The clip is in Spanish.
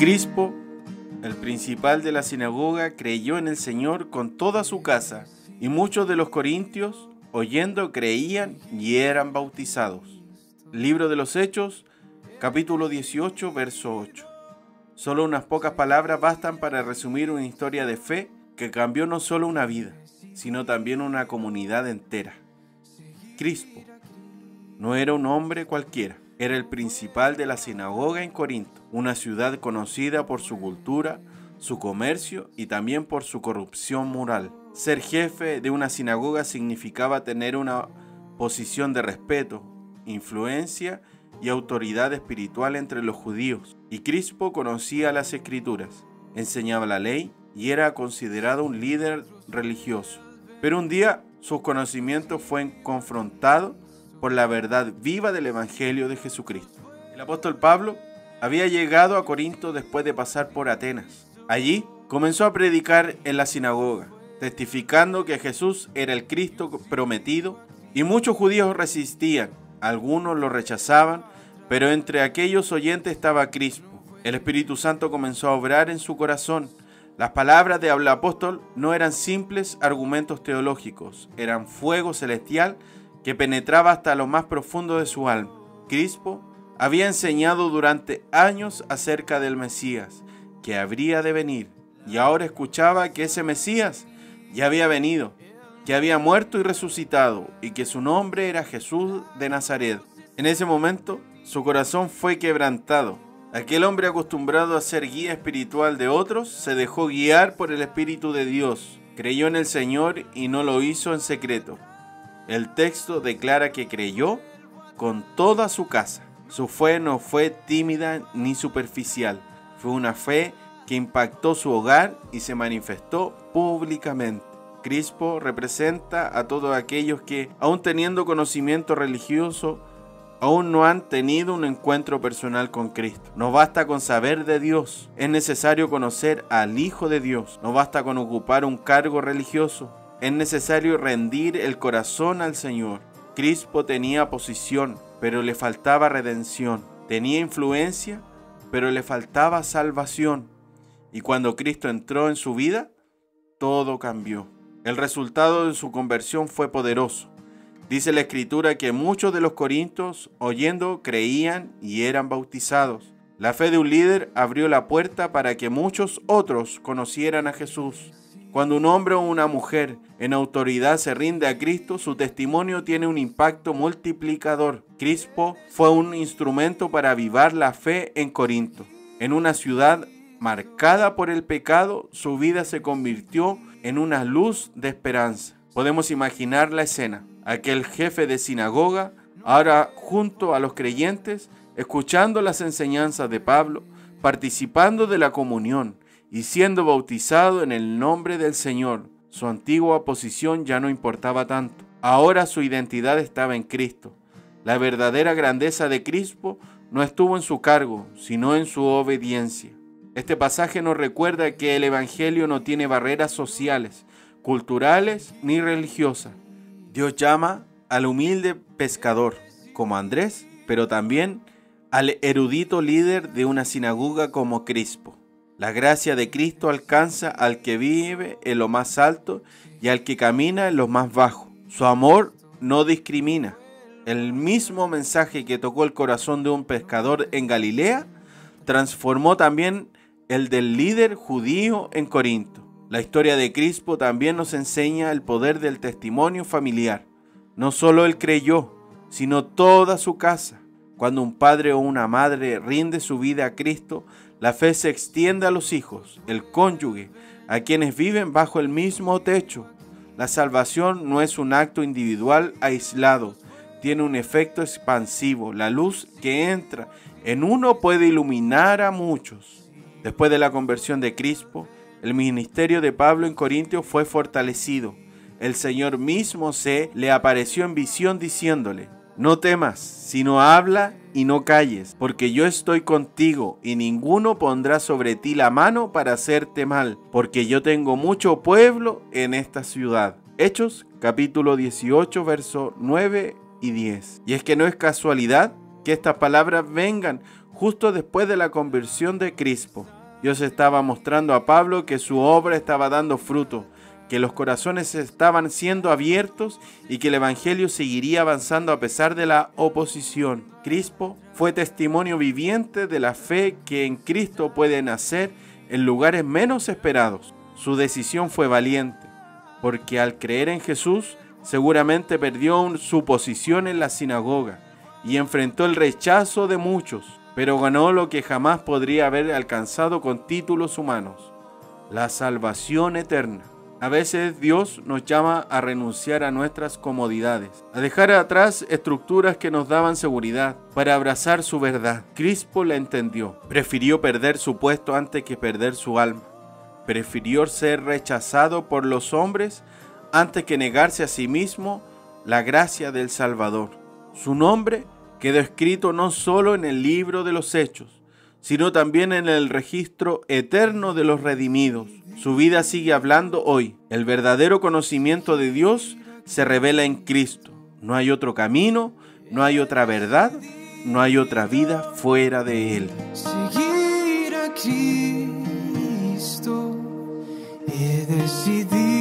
Crispo, el principal de la sinagoga, creyó en el Señor con toda su casa, y muchos de los corintios, oyendo, creían y eran bautizados. Libro de los Hechos, capítulo 18, verso 8. Solo unas pocas palabras bastan para resumir una historia de fe que cambió no solo una vida, sino también una comunidad entera. Crispo no era un hombre cualquiera, era el principal de la sinagoga en Corinto, una ciudad conocida por su cultura, su comercio y también por su corrupción moral. Ser jefe de una sinagoga significaba tener una posición de respeto, influencia y autoridad espiritual entre los judíos. Y Crispo conocía las Escrituras, enseñaba la ley y era considerado un líder religioso. Pero un día sus conocimientos fueron confrontados por la verdad viva del Evangelio de Jesucristo. El apóstol Pablo había llegado a Corinto después de pasar por Atenas. Allí comenzó a predicar en la sinagoga, testificando que Jesús era el Cristo prometido, y muchos judíos resistían, algunos lo rechazaban, pero entre aquellos oyentes estaba Crispo. El Espíritu Santo comenzó a obrar en su corazón. Las palabras del apóstol no eran simples argumentos teológicos, eran fuego celestial que penetraba hasta lo más profundo de su alma. Crispo había enseñado durante años acerca del Mesías, que habría de venir, y ahora escuchaba que ese Mesías ya había venido, que había muerto y resucitado, y que su nombre era Jesús de Nazaret. En ese momento, su corazón fue quebrantado. Aquel hombre acostumbrado a ser guía espiritual de otros, se dejó guiar por el Espíritu de Dios, creyó en el Señor y no lo hizo en secreto. El texto declara que creyó con toda su casa. Su fe no fue tímida ni superficial, fue una fe que impactó su hogar y se manifestó públicamente. Crispo representa a todos aquellos que, aun teniendo conocimiento religioso, aún no han tenido un encuentro personal con Cristo. No basta con saber de Dios, es necesario conocer al Hijo de Dios. No basta con ocupar un cargo religioso, es necesario rendir el corazón al Señor. Crispo tenía posición, pero le faltaba redención. Tenía influencia, pero le faltaba salvación. Y cuando Cristo entró en su vida, todo cambió. El resultado de su conversión fue poderoso. Dice la Escritura que muchos de los corintios, oyendo, creían y eran bautizados. La fe de un líder abrió la puerta para que muchos otros conocieran a Jesús. Cuando un hombre o una mujer en autoridad se rinde a Cristo, su testimonio tiene un impacto multiplicador. Crispo fue un instrumento para avivar la fe en Corinto. En una ciudad marcada por el pecado, su vida se convirtió en una luz de esperanza. Podemos imaginar la escena. Aquel jefe de sinagoga, ahora junto a los creyentes, escuchando las enseñanzas de Pablo, participando de la comunión y siendo bautizado en el nombre del Señor. Su antigua posición ya no importaba tanto. Ahora su identidad estaba en Cristo. La verdadera grandeza de Crispo no estuvo en su cargo, sino en su obediencia. Este pasaje nos recuerda que el Evangelio no tiene barreras sociales, culturales ni religiosas. Dios llama al humilde pescador, como Andrés, pero también al erudito líder de una sinagoga como Crispo. La gracia de Cristo alcanza al que vive en lo más alto y al que camina en lo más bajo. Su amor no discrimina. El mismo mensaje que tocó el corazón de un pescador en Galilea, transformó también el del líder judío en Corinto. La historia de Crispo también nos enseña el poder del testimonio familiar. No solo él creyó, sino toda su casa. Cuando un padre o una madre rinde su vida a Cristo, la fe se extiende a los hijos, el cónyuge, a quienes viven bajo el mismo techo. La salvación no es un acto individual aislado, tiene un efecto expansivo. La luz que entra en uno puede iluminar a muchos. Después de la conversión de Crispo, el ministerio de Pablo en Corintios fue fortalecido. El Señor mismo se le apareció en visión diciéndole: no temas, sino habla y no calles, porque yo estoy contigo y ninguno pondrá sobre ti la mano para hacerte mal, porque yo tengo mucho pueblo en esta ciudad. Hechos capítulo 18, versos 9 y 10. Y es que no es casualidad que estas palabras vengan justo después de la conversión de Crispo. Dios estaba mostrando a Pablo que su obra estaba dando fruto, que los corazones estaban siendo abiertos y que el Evangelio seguiría avanzando a pesar de la oposición. Crispo fue testimonio viviente de la fe que en Cristo puede nacer en lugares menos esperados. Su decisión fue valiente, porque al creer en Jesús seguramente perdió su posición en la sinagoga y enfrentó el rechazo de muchos, pero ganó lo que jamás podría haber alcanzado con títulos humanos: la salvación eterna. A veces Dios nos llama a renunciar a nuestras comodidades, a dejar atrás estructuras que nos daban seguridad, para abrazar su verdad. Crispo la entendió. Prefirió perder su puesto antes que perder su alma. Prefirió ser rechazado por los hombres antes que negarse a sí mismo la gracia del Salvador. Su nombre quedó escrito no solo en el libro de los Hechos, sino también en el registro eterno de los redimidos. Su vida sigue hablando hoy. El verdadero conocimiento de Dios se revela en Cristo. No hay otro camino, no hay otra verdad, no hay otra vida fuera de Él. Seguir a Cristo, he decidido.